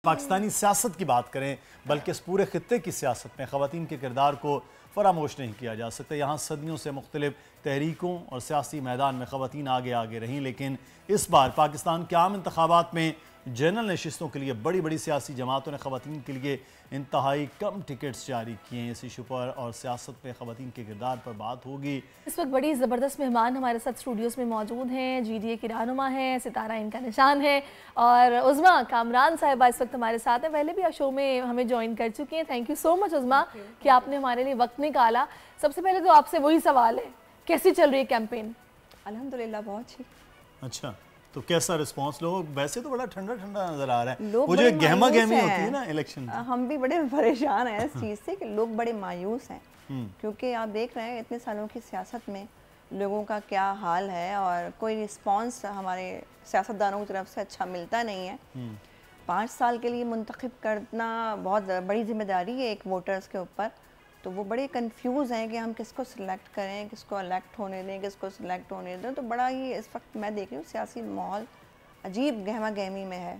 पाकिस्तानी सियासत की बात करें बल्कि इस पूरे खित्ते की सियासत में ख़वातीन के किरदार को फरामोश नहीं किया जा सकता। यहाँ सदियों से मुख्तलिफ तहरीकों और सियासी मैदान में ख़वातीन आगे आगे रहीं, लेकिन इस बार पाकिस्तान के आम इंतखाबात में जनरल नशिस्तों के लिए बड़ी बड़ी सियासी जमातों ने ख़वातीन के लिए इंतहाई कम टिकट्स जारी किए हैं। इस इशू पर और सियासत में ख़वातीन के किरदार पर बात होगी। इस वक्त बड़ी ज़बरदस्त मेहमान हमारे साथ स्टूडियोज़ में मौजूद हैं। GDA की रहनुमा हैं, सितारा इनका निशान है, और उज़मा कामरान साहिबा इस वक्त हमारे साथ हैं। पहले भी शो में हमें ज्वाइन कर चुकी हैं। थैंक यू सो मच उज़मा कि आपने हमारे लिए वक्त निकाला। सबसे पहले तो आपसे वही सवाल है, कैसी चल रही है कैंपेन? अल्हम्दुलिल्लाह बहुत अच्छी। अच्छा, तो कैसा रिस्पांस? लोग वैसे तो बड़ा ठंडा ठंडा नजर आ रहा है, लोग वो जो गहमा गहमी होती है ना इलेक्शन, हम भी बड़े परेशान हैं इस चीज़ से कि लोग बड़े मायूस हैं, क्योंकि आप देख रहे हैं इतने सालों की सियासत में लोगों का क्या हाल है और कोई रिस्पांस हमारे सियासतदानों की तरफ से अच्छा मिलता नहीं है। 5 साल के लिए मुंतखब करना बहुत बड़ी जिम्मेदारी है एक वोटर्स के ऊपर, तो वो बड़े कंफ्यूज हैं कि हम किसको सिलेक्ट करें, किसको इलेक्ट होने दें, किसको सिलेक्ट होने दें। तो बड़ा ही इस वक्त मैं देख रही हूँ सियासी माहौल अजीब गहमा गहमी में है,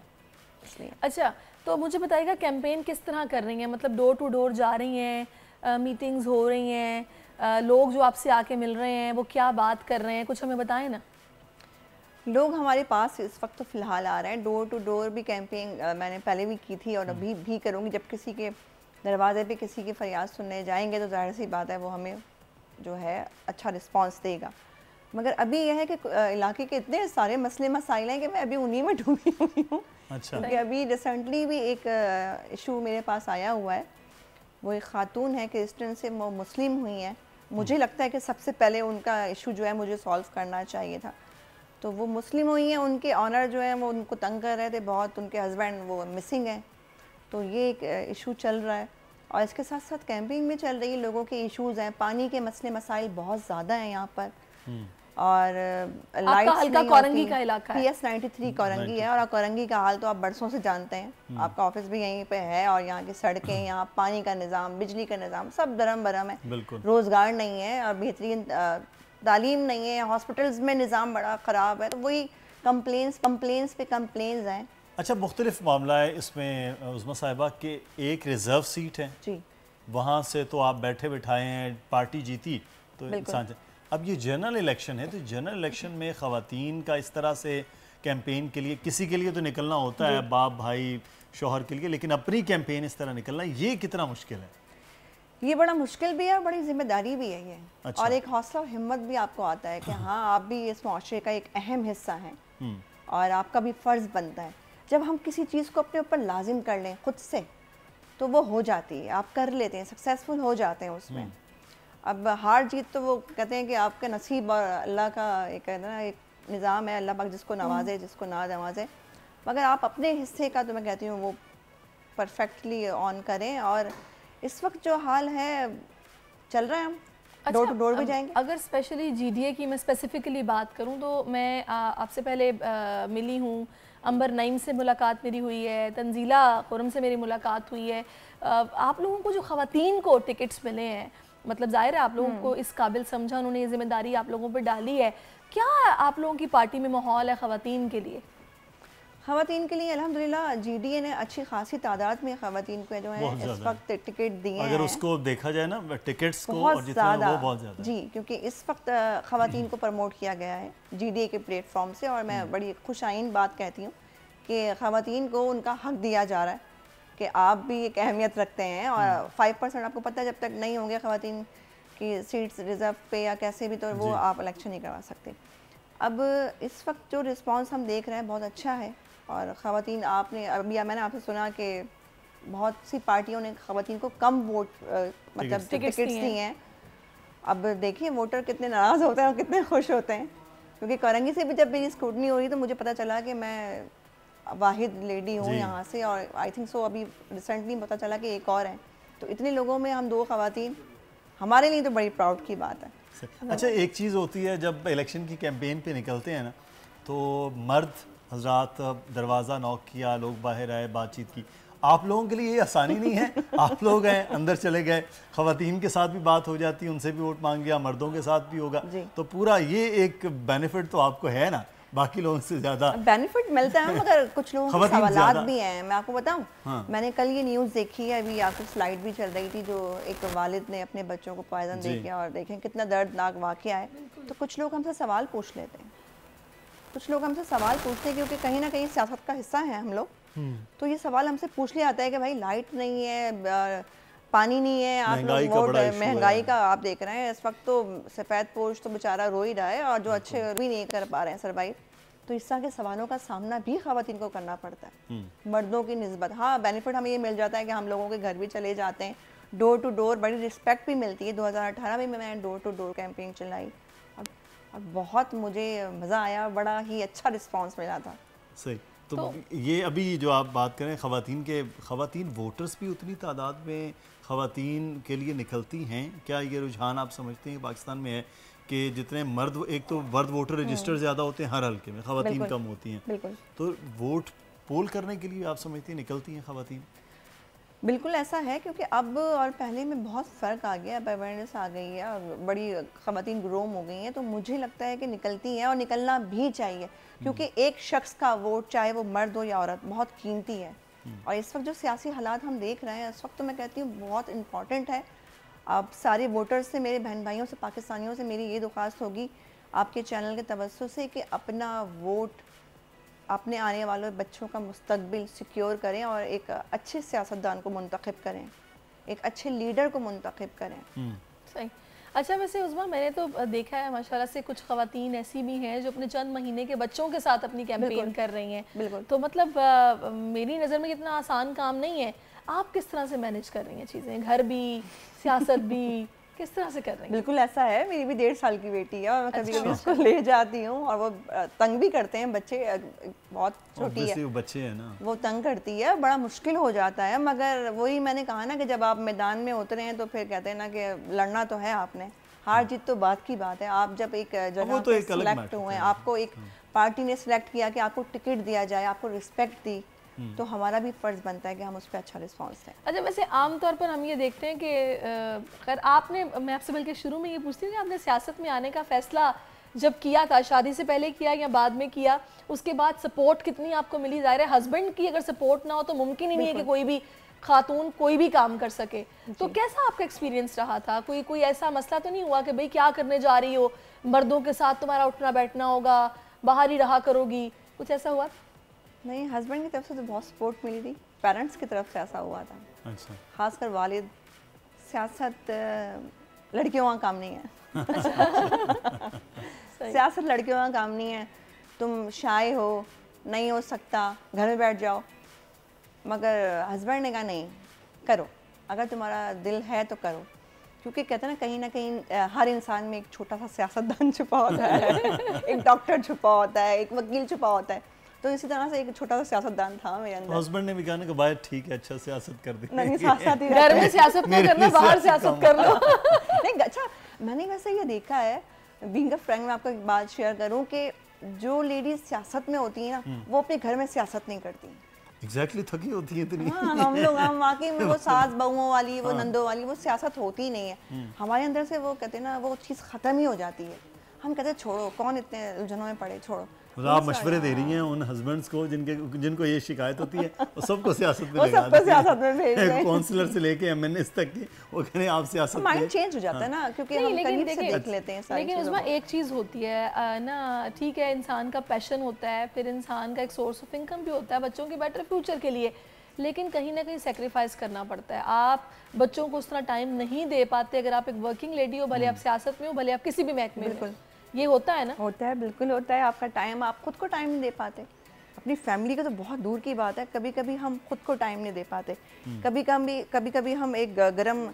इसलिए। अच्छा, तो मुझे बताइएगा कैंपेन किस तरह कर रही हैं? मतलब डोर टू डोर जा रही हैं, मीटिंग्स हो रही हैं, लोग जो आपसे आके मिल रहे हैं वो क्या बात कर रहे हैं, कुछ हमें बताएं ना। लोग हमारे पास इस वक्त तो फ़िलहाल आ रहे हैं। डोर टू डोर भी कैंपेन मैंने पहले भी की थी और अभी भी करूँगी। जब किसी के दरवाजे पे किसी की फरियाद सुनने जाएंगे तो जाहिर सी बात है वो हमें जो है अच्छा रिस्पांस देगा। मगर अभी यह है कि इलाके के इतने सारे मसले मसाइल हैं कि मैं अभी उन्हीं में डूबी हुई हूँ। अच्छा। क्योंकि अभी रिसेंटली भी एक इशू मेरे पास आया हुआ है। वो एक खातून है, क्रिश्चियन से वो मुस्लिम हुई हैं। मुझे लगता है कि सबसे पहले उनका इशू जो है मुझे सॉल्व करना चाहिए था। तो वो मुस्लिम हुई हैं, उनके ऑनर जो है वो उनको तंग कर रहे थे बहुत, उनके हस्बैंड वो मिसिंग हैं। तो ये एक इशू चल रहा है और इसके साथ साथ कैंपिंग भी चल रही है। लोगों के इश्यूज़ हैं, पानी के मसले मसाइल बहुत ज़्यादा हैं यहाँ पर, और लाइट्स हल्का कोरंगी का इलाका है। PS 93 कोरंगी है और कोरंगी का हाल तो आप बरसों से जानते हैं। आपका ऑफिस भी यहीं पे है और यहाँ की सड़कें, यहाँ पानी का निज़ाम, बिजली का निज़ाम सब दरम बरम है। रोज़गार नहीं है और बेहतरीन तालीम नहीं है, हॉस्पिटल्स में निज़ाम बड़ा ख़राब है। तो वही कंप्लेंट्स पे कंप्लेंट्स हैं। अच्छा, मुख्तलिफ मामला है इसमें उज़मा साहिबा के। एक रिज़र्व सीट है जी, वहाँ से तो आप बैठे बिठाए हैं, पार्टी जीती तो इंसान। अब ये जनरल इलेक्शन है, तो जनरल इलेक्शन में ख़वातीन का इस तरह से कैंपेन के लिए किसी के लिए तो निकलना होता है, बाप भाई शोहर के लिए, लेकिन अपनी कैंपेन इस तरह निकलना ये कितना मुश्किल है? ये बड़ा मुश्किल भी है और बड़ी जिम्मेदारी भी है ये। अच्छा। और एक हौसला और हिम्मत भी आपको आता है कि हाँ आप भी इस मुआशरे का एक अहम हिस्सा हैं और आपका भी फ़र्ज़ बनता है। जब हम किसी चीज़ को अपने ऊपर लाजिम कर लें खुद से तो वो हो जाती है, आप कर लेते हैं, सक्सेसफुल हो जाते हैं उसमें। अब हार जीत तो वो कहते हैं कि आपका नसीब और अल्लाह का एक है ना, एक निज़ाम है, अल्लाह पाक जिसको नवाजे जिसको ना नवाजे। मगर आप अपने हिस्से का तो मैं कहती हूँ वो परफेक्टली ऑन करें। और इस वक्त जो हाल है चल रहा है, हम डोर टू डोर भी जाएंगे। अगर स्पेशली GDA की मैं स्पेसिफिकली बात करूं तो मैं आपसे पहले मिली हूं, अंबर नईम से मुलाकात मेरी हुई है, तंजीला खुरम से मेरी मुलाकात हुई है। आप लोगों को जो ख़वातीन को टिकट्स मिले हैं, मतलब ज़ाहिर है आप लोगों को इस काबिल समझा, उन्होंने ये जिम्मेदारी आप लोगों पर डाली है। क्या आप लोगों की पार्टी में माहौल है ख़वातीन के लिए? ख़वातीन के लिए अल्हम्दुलिल्लाह GDA ने अच्छी खासी तादाद में ख़वातीन को जो है इस वक्त टिकट दिए हैं। अगर उसको देखा जाए ना टिकट्स को बहुत और जितना वो बहुत ज़्यादा जी, क्योंकि इस वक्त ख़वातीन को प्रमोट किया गया है GDA के प्लेटफॉर्म से। और मैं बड़ी खुशाइन बात कहती हूँ कि ख़वातीन को उनका हक़ दिया जा रहा है कि आप भी एक अहमियत रखते हैं। और 5% आपको पता है जब तक नहीं होंगे ख़वातीन की सीट्स रिज़र्व पे या कैसे भी, तो वो आप इलेक्शन नहीं करवा सकते। अब इस वक्त जो रिस्पॉन्स हम देख रहे हैं बहुत अच्छा है। और ख़वातीन, आपने अभी मैंने आपसे सुना कि बहुत सी पार्टियों ने ख़वातीन को कम वोट मतलब टिकट्स दी हैं। अब देखिए वोटर कितने नाराज़ होते हैं और कितने खुश होते हैं। क्योंकि कोरंगी से भी जब मेरी स्क्रूटनी हो रही तो मुझे पता चला कि मैं वाहिद लेडी हूँ यहाँ से, और आई थिंक सो अभी रिसेंटली पता चला कि एक और हैं। तो इतने लोगों में हम 2 ख़वातीन, हमारे लिए तो बड़ी प्राउड की बात है। अच्छा, एक चीज़ होती है जब इलेक्शन की कैंपेन पे निकलते हैं ना, तो मर्द हजरात दरवाज़ा नॉक किया, लोग बाहर आए, बातचीत की। आप लोगों के लिए ये आसानी नहीं है। आप लोग हैं, अंदर चले गए, ख़वातीन के साथ भी बात हो जाती है, उनसे भी वोट मांग गया, मर्दों के साथ भी होगा, तो पूरा ये एक बेनिफिट तो आपको है ना। बाकी लोगों से ज़्यादा बेनिफिट मिलता है, मगर कुछ लोगों के खवातीन सवालात ज़्यादा। भी हैं। मैं आपको बताऊं, हाँ। मैंने कल ये न्यूज़ देखी है, अभी आपको स्लाइड भी चल रही थी, जो एक वालिद ने अपने बच्चों को पॉइजन जी। दे के, और देखें कितना दर्दनाक वाक़या है। तो कुछ लोग हमसे सवाल पूछ लेते हैं, कुछ लोग हमसे सवाल पूछते हैं क्योंकि कहीं ना कहीं सियासत का हिस्सा है हम लोग। तो ये सवाल हमसे पूछ लिया जाता है कि भाई लाइट नहीं है, पानी नहीं है, आप लोग महंगाई का वोट, बड़ा issue महंगाई है। का आप देख रहे हैं इस वक्त, तो सफ़ेद पोश तो बेचारा रो ही रहा है, और जो अच्छे भी नहीं कर पा रहे हैं सर्वाइव। तो इस तरह के सवालों का सामना भी ख़वातीन को करना पड़ता है मर्दों की निस्बत। हाँ, बेनिफिट हमें ये मिल जाता है कि हम लोगों के घर भी चले जाते हैं, डोर टू डोर बड़ी रिस्पेक्ट भी मिलती है। 2018 में मैंने डोर टू डोर कैंपेन चलाई और बहुत मुझे मज़ा आया, बड़ा ही अच्छा रिस्पॉन्स मिला था। सही। तो ये अभी जो आप बात करें ख़वातीन वोटर्स भी उतनी तादाद में ख़वातीन के लिए निकलती हैं क्या? ये रुझान आप समझते हैं पाकिस्तान में है कि जितने मर्द, एक तो मर्द वोटर रजिस्टर ज़्यादा होते हैं हर हल्के में, ख़वातीन कम होती हैं, बिल्कुल। तो वोट पोल करने के लिए आप समझते हैं निकलती हैं ख़वातीन? बिल्कुल ऐसा है, क्योंकि अब और पहले में बहुत फ़र्क आ गया, अब अवेयरनेस आ गई है और बड़ी ख़वातीन ग्रोम हो गई हैं। तो मुझे लगता है कि निकलती हैं और निकलना भी चाहिए, क्योंकि एक शख्स का वोट, चाहे वो मर्द हो या औरत, बहुत कीमती है। और इस वक्त जो सियासी हालात हम देख रहे हैं इस वक्त, तो मैं कहती हूँ बहुत इम्पॉर्टेंट है। आप सारे वोटर्स से, मेरे बहन भाइयों से, पाकिस्तानियों से मेरी ये दरख्वास्त होगी आपके चैनल के तवज्जुह से कि अपना वोट अपने आने वाले बच्चों का मुस्तकबिल सिक्योर करें और एक अच्छे सियासतदान को मुंतखब करें, एक अच्छे लीडर को मुंतखब करें। सही। अच्छा, वैसे उस्मा, मैंने तो देखा है माशाल्लाह से कुछ ख़वातीन ऐसी भी हैं जो अपने चंद महीने के बच्चों के साथ अपनी कैंपेन कर रही हैं। बिल्कुल। तो मतलब मेरी नज़र में इतना आसान काम नहीं है। आप किस तरह से मैनेज कर रही हैं चीज़ें, घर भी, सियासत भी, किस तरह से कर रही हैं? बिल्कुल ऐसा है, मेरी भी 1.5 साल की बेटी है और मैं कभी कभी उसको ले जाती हूँ और वो तंग भी करते हैं बच्चे, बहुत छोटी है, वो बच्चे हैं ना, वो तंग करती है, बड़ा मुश्किल हो जाता है। मगर वही मैंने कहा ना कि जब आप मैदान में उतरे हैं तो फिर कहते हैं ना कि लड़ना तो है आपने, हार जीत तो बात की बात है। आप जब एक जगह पे सिलेक्ट हुए, आपको एक पार्टी ने सिलेक्ट किया कि आपको टिकट दिया जाए, आपको रिस्पेक्ट दी, तो हमारा भी फ़र्ज़ बनता है कि हम उस पर अच्छा रिस्पॉन्स दें। अच्छा, वैसे आमतौर पर हम ये देखते हैं कि खैर आपने, मैं आपसे बल्कि शुरू में ये पूछती हूँ कि आपने सियासत में आने का फ़ैसला जब किया था, शादी से पहले किया या बाद में किया, उसके बाद सपोर्ट कितनी आपको मिली? ज़ाहिर है हस्बैंड की अगर सपोर्ट ना हो तो मुमकिन ही नहीं है कि कोई भी खातून कोई भी काम कर सके। तो कैसा आपका एक्सपीरियंस रहा था? कोई ऐसा मसला तो नहीं हुआ कि भाई क्या करने जा रही हो, मर्दों के साथ तुम्हारा उठना बैठना होगा, बाहर ही रहा करोगी, कुछ ऐसा हुआ? नहीं, हस्बैंड की तरफ से तो बहुत सपोर्ट मिली थी, पेरेंट्स की तरफ से ऐसा हुआ था। अच्छा। खासकर वालिद, सियासत लड़कियों का काम नहीं है। सियासत लड़कियों का काम नहीं है, तुम शाय हो, नहीं हो सकता, घर में बैठ जाओ। मगर हस्बैंड ने कहा नहीं, करो, अगर तुम्हारा दिल है तो करो, क्योंकि कहते हैं ना कहीं हर इंसान में एक छोटा सा सियासतदान छुपा होता है, एक डॉक्टर छुपा होता है, एक वकील छुपा होता है। तो इसी तरह से एक छोटा सा सियासतदान था मेरे अंदर। हस्बैंड ने भी कहा ना कि भाई ठीक है, अच्छा सियासत कर दी, नहीं, साथ ही घर में सियासत ना करना, बाहर सियासत कर लो। नहीं, अच्छा, मैंने वैसे ये देखा है, बीइंग अ फ्रेंड, मैं आपको एक बात शेयर करूं कि जो लेडीज सियासत में होती हैं ना, वो अपने घर में सियासत नहीं करती। एग्जैक्टली थकी होती है इतनी। हाँ, हम वाकई में वो सास बहुओं वाली, वो नंदों वाली, वो सियासत होती ही नहीं है हमारे अंदर से। वो कहते हैं ना, वो चीज़ ख़त्म ही हो जाती है। हम कहते हैं छोड़ो, कौन इतने उलझनों में पड़े, छोड़ो। तो आप मशवरे दे रही हैं उन हस्बैंड्स को जिनको ये शिकायत होती है, वो सबको सियासत में वो लगा सबको सियासत में भेज रहे हैं। काउंसलर से लेके एमएनएस तक की, वो कह रहे हैं आप सियासत माइंड चेंज हो जाता है ना, क्योंकि हम करीब से देख लेते हैं सारी लेकिन चीज़ों उसमें को। एक चीज़ होती है ना, ठीक है, इंसान का पैशन होता है, फिर इंसान का एक सोर्स ऑफ इनकम भी होता है बच्चों के बेटर फ्यूचर के लिए, लेकिन कहीं ना कहीं सेक्रीफाइस करना पड़ता है। आप बच्चों को उस तरह टाइम नहीं दे पाते अगर आप एक वर्किंग लेडी हो, भले आप सियासत में हो, भले आप किसी भी महकमे में हो। ये होता है ना? होता है, बिल्कुल होता है। आपका टाइम, आप खुद को टाइम नहीं दे पाते, अपनी फैमिली का तो बहुत दूर की बात है, कभी कभी हम खुद को टाइम नहीं दे पाते। कभी कभी हम एक गर्म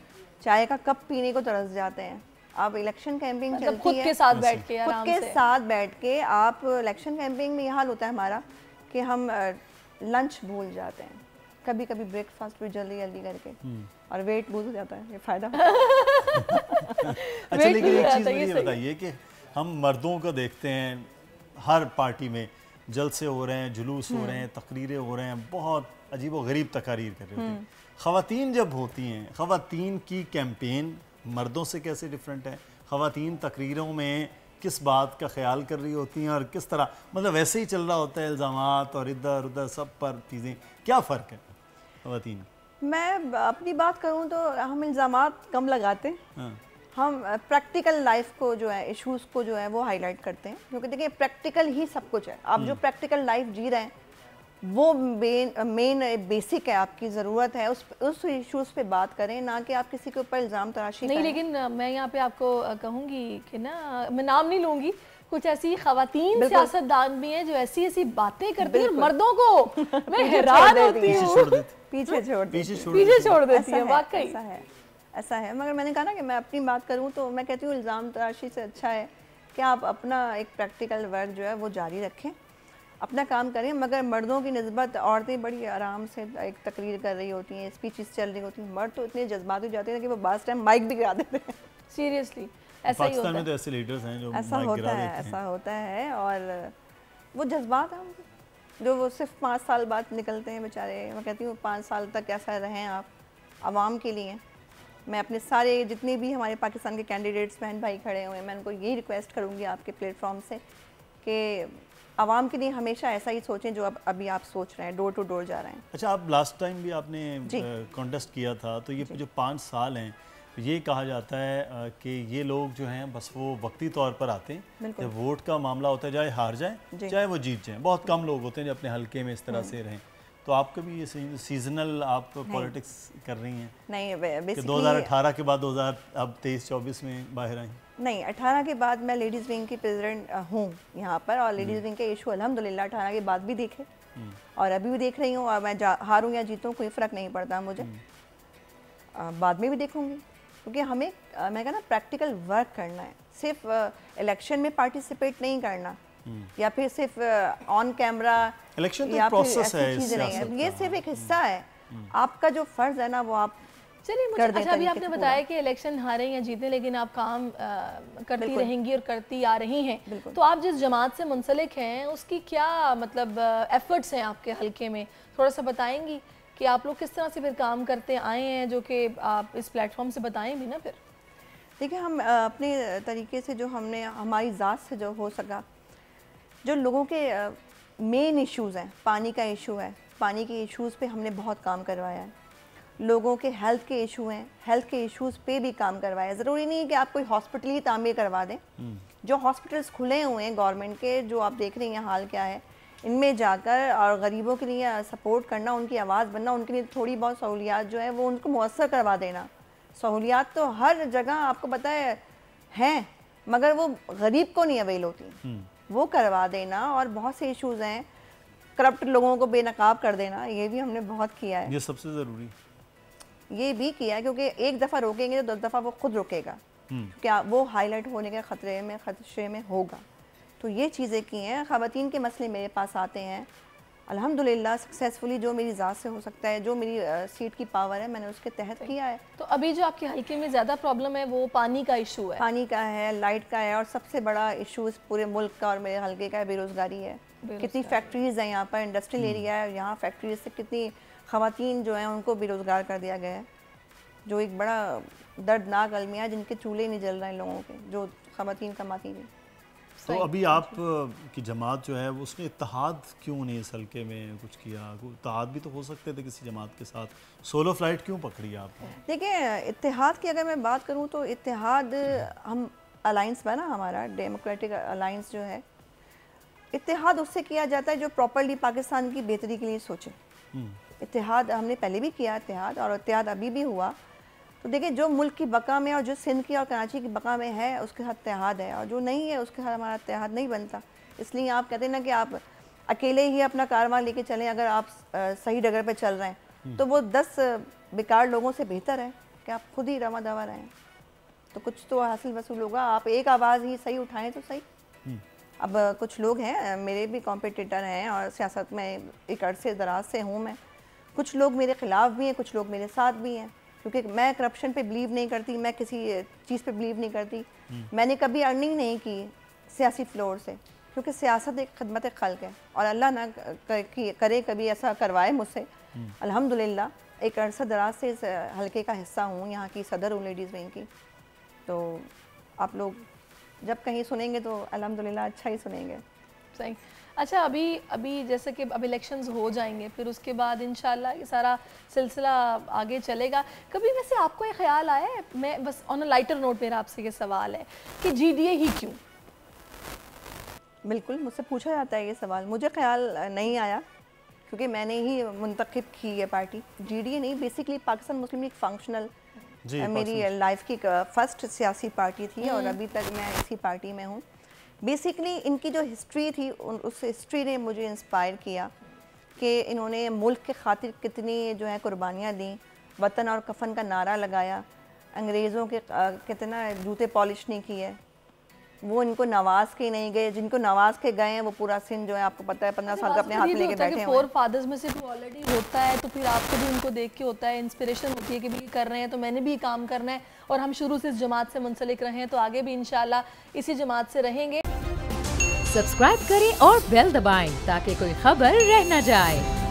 चाय का कप पीने को तरस जाते हैं। आप इलेक्शन कैंपिंग मतलब चलती खुद है, के साथ बैठ के, खुद के साथ बैठ के आप इलेक्शन कैंपिंग में ये हाल होता है हमारा कि हम लंच भूल जाते हैं, कभी कभी ब्रेकफास्ट भी जल्दी जल्दी करके, और वेट बहुत हो जाता है। ये फायदा। अच्छा, लेकिन एक चीज़ मुझे ये बताइए कि हम मर्दों को देखते हैं हर पार्टी में जलसे हो रहे हैं, जुलूस हो रहे हैं, तकरीरें हो रहे हैं, बहुत अजीब व गरीब तकारीर कर रही होती हैं। ख़वातीन जब होती हैं, ख़वातीन की कैंपेन मर्दों से कैसे डिफरेंट है? ख़वातीन तकरीरों में किस बात का ख्याल कर रही होती हैं और किस तरह, मतलब वैसे ही चल रहा होता है इल्ज़ामात और इधर उधर सब पर चीज़ें, क्या फ़र्क है ख़वातीन? मैं अपनी बात करूं तो हम इल्ज़ामात कम लगाते हैं। हाँ। हम प्रैक्टिकल लाइफ को जो है, इश्यूज़ को जो है वो हाईलाइट करते हैं, क्योंकि देखिए प्रैक्टिकल ही सब कुछ है। आप जो प्रैक्टिकल लाइफ जी रहे हैं वो मेन बेसिक है, आपकी ज़रूरत है उस इश्यूज़ पे बात करें, ना कि आप किसी के ऊपर इल्ज़ाम तराशी नहीं। लेकिन मैं यहाँ पे आपको कहूँगी कि ना, मैं नाम नहीं लूँगी, कुछ ऐसी ख़वातीन सियासतदान भी हैं जो ऐसी ऐसी बातें करती हैं मर्दों को मैं हैरान होती हूँ, पीछे छोड़ देती है। वाकई ऐसा है। मगर मैंने कहा ना कि मैं अपनी बात करूँ तो मैं कहती हूँ इल्ज़ाम तराशी से अच्छा है कि आप अपना एक प्रैक्टिकल वर्क जो है वो जारी रखें, अपना काम करें। मगर मर्दों की निस्बत औरतें बड़ी आराम से एक तकरीर कर रही होती हैं, स्पीचेस चल रही होती हैं, मर्द तो इतने जज्बाती हो जाते हैं कि वो बास टाइम माइक भी गिरा देते हैं। सीरियसली ऐसा ही होता है। में तो ऐसे लीडर्स हैं जो ऐसा होता है और वो जज्बात हैं जो वो सिर्फ 5 साल बाद निकलते हैं बेचारे। मैं कहती हूँ 5 साल तक ऐसा रहें आप आवाम के लिए। मैं अपने सारे जितने भी हमारे पाकिस्तान के कैंडिडेट्स बहन भाई खड़े हुए हैं, मैं उनको यही रिक्वेस्ट करूँगी आपके प्लेटफॉर्म से कि आवाम के लिए हमेशा ऐसा ही सोचें जो अब अभी आप सोच रहे हैं, डोर टू डोर जा रहे हैं। अच्छा, आप लास्ट टाइम भी आपने कॉन्टेस्ट किया था, तो ये जो 5 साल हैं, ये कहा जाता है कि ये लोग जो हैं बस वो वक्ती तौर पर आते हैं, जब वोट का मामला होता है, चाहे हार जाएं चाहे वो जीत जाएं, बहुत कम लोग होते हैं जो अपने हल्के में इस तरह से रहें। तो आपका भी ये सीजनल आप पॉलिटिक्स कर रही हैं? नहीं, कि 2018 के बाद 2023-24 में बाहर आई? नहीं, 18 के बाद मैं लेडीज़ विंग की प्रेसिडेंट हूँ यहाँ पर, और लेडीज़ विंग के इशू अल्हम्दुलिल्लाह 18 के बाद भी देखे और अभी भी देख रही हूँ। और मैं हारूँ या जीतूँ कोई फ़र्क नहीं पड़ता मुझे, बाद में भी देखूँगी, क्योंकि हमें मैं कहना प्रैक्टिकल वर्क करना है। सिर्फ इलेक्शन में पार्टिसिपेट नहीं करना या फिर सिर्फ ऑन कैमरा इलेक्शन या फिर ऐसी चीज़ें नहीं है, ये सिर्फ एक हिस्सा है। आपका जो फ़र्ज़ है ना वो आप चलिए मुझे अच्छा, अभी आपने बताया कि इलेक्शन हारें या जीतें लेकिन आप काम करती रहेंगी और करती आ रही हैं, तो आप जिस जमात से मुंसलिक हैं उसकी क्या मतलब एफर्ट्स हैं आपके हल्के में, थोड़ा सा बताएंगी कि आप लोग किस तरह से फिर काम करते आए हैं, जो कि आप इस प्लेटफॉर्म से बताएं भी ना। फिर देखिए, हम अपने तरीके से जो हमने हमारी ज़ात से जो हो सका, जो लोगों के मेन इश्यूज़ हैं, पानी का इशू है, पानी के इश्यूज़ पे हमने बहुत काम करवाया है। लोगों के हेल्थ के इशू हैं, हेल्थ के इश्यूज़ पे भी काम करवाया है। ज़रूरी नहीं है कि आप कोई हॉस्पिटल ही तामीर करवा दें। जो हॉस्पिटल्स खुले हुए हैं गवर्नमेंट के, जो आप देख रही हैं हाल क्या है, इनमें जाकर और गरीबों के लिए सपोर्ट करना, उनकी आवाज़ बनना, उनके लिए थोड़ी बहुत सहूलियात जो है वो उनको मुयस्सर करवा देना। सहूलियात तो हर जगह आपको पता है हैं, मगर वो गरीब को नहीं अवेल होती, वो करवा देना। और बहुत से इश्यूज़ हैं, करप्ट लोगों को बेनकाब कर देना, ये भी हमने बहुत किया है। ये सबसे ज़रूरी ये भी किया है, क्योंकि एक दफ़ा रोकेंगे तो 10 दफ़ा वो खुद रोकेगा, क्या वो हाईलाइट होने के खतरे में होगा। तो ये चीज़ें की हैं। ख़वातीन के मसले मेरे पास आते हैं अल्हम्दुलिल्लाह सक्सेसफुली, जो मेरी ज़ात से हो सकता है, जो मेरी सीट की पावर है, मैंने उसके तहत किया है। तो अभी जो आपके हल्के में ज़्यादा प्रॉब्लम है वो पानी का इशू है? पानी का है, लाइट का है, और सबसे बड़ा इशू इस पूरे मुल्क का और मेरे हल्के का है बेरोज़गारी है। कितनी फैक्ट्रीज़ हैं यहाँ पर, इंडस्ट्रियल एरिया है, यहाँ फैक्ट्रीज से कितनी ख़वातीन जो हैं उनको बेरोज़गार कर दिया गया है, जो एक बड़ा दर्दनाक अलमिया है, जिनके चूल्हे नहीं जल रहे हैं लोगों के, जो ख़वातीन कमाती थी। तो अभी आप की जमात जो है उसने इत्तेहाद क्यों नहीं इस हल्के में कुछ किया? इत्तेहाद भी तो हो सकते थे किसी जमात के साथ, सोलो फ्लाइट क्यों पकड़ी आपने? देखिए, इत्तेहाद की अगर मैं बात करूं तो इत्तेहाद, हम अलाइंस बना हमारा डेमोक्रेटिक अलाइंस जो है, इत्तेहाद उससे किया जाता है जो प्रॉपरली पाकिस्तान की बेहतरी के लिए सोचे। इत्तेहाद हमने पहले भी किया इत्तेहाद, और इत्तेहाद अभी भी हुआ। तो देखिए, जो मुल्क की बका में और जो सिंध की और कराची की बका में है उसके साथ इत्तेहाद है, और जो नहीं है उसके साथ हमारा इत्तेहाद नहीं बनता। इसलिए आप कहते हैं ना कि आप अकेले ही अपना कारवां लेके चलें, अगर आप सही डगर पे चल रहे हैं तो वो 10 बेकार लोगों से बेहतर है कि आप खुद ही रवा दवा रहें, तो कुछ तो हासिल वसूल होगा। आप एक आवाज़ ही सही उठाएं तो सही। अब कुछ लोग हैं, मेरे भी कॉम्पिटिटर हैं और सियासत में एक अरसे दराज से हूँ मैं, कुछ लोग मेरे ख़िलाफ़ भी हैं, कुछ लोग मेरे साथ भी हैं, क्योंकि मैं करप्शन पे बिलीव नहीं करती, मैं किसी चीज़ पे बिलीव नहीं करती। मैंने कभी अर्निंग नहीं की सियासी फ्लोर से, क्योंकि सियासत एक खिदमत खल्क है, और अल्लाह ना करे कभी ऐसा करवाए मुझसे। अल्हम्दुलिल्लाह एक अरसा दराज से इस हल्के का हिस्सा हूँ, यहाँ की सदर हूँ लेडीज़ विंग की। तो आप लोग जब कहीं सुनेंगे तो अल्हम्दुलिल्लाह अच्छा ही सुनेंगे। सही। अच्छा, अभी जैसे कि अब इलेक्शंस हो जाएंगे, फिर उसके बाद इंशाल्लाह ये सारा सिलसिला आगे चलेगा। कभी वैसे आपको ये ख्याल आया है, मैं बस ऑन अ लाइटर नोट मेरा आपसे ये सवाल है कि GDA ही क्यों? बिल्कुल, मुझसे पूछा जाता है ये सवाल, मुझे ख्याल नहीं आया क्योंकि मैंने ही मुंतखब की ये पार्टी। GDA नहीं, बेसिकली पाकिस्तान मुस्लिम लीग फंक्शनल मेरी लाइफ की फर्स्ट सियासी पार्टी थी और अभी तक मैं इसी पार्टी में हूँ। बेसिकली इनकी जो हिस्ट्री थी उस हिस्ट्री ने मुझे इंस्पायर किया कि इन्होंने मुल्क के खातिर कितनी जो है कुर्बानियाँ दी, वतन और कफन का नारा लगाया, अंग्रेज़ों के कितना जूते पॉलिश नहीं किए, वो इनको नवाज के नहीं गए, जिनको नवाज के गए हैं वो पूरा सिंध जो है आपको पता है 15 साल का अपने हाथ में लेके बैठे हैं। फोर फादर्स में से तो ऑलरेडी होता है, तो फिर आपको भी उनको देख के होता है, इंस्पिरेशन होती है कि भी कर रहे हैं तो मैंने भी काम करना है, और हम शुरू से इस जमात से मुंसलिक रहे हैं तो आगे भी इंशाल्लाह इसी जमात से रहेंगे। सब्सक्राइब करें और बेल दबाएं ताकि कोई खबर रह न जाए।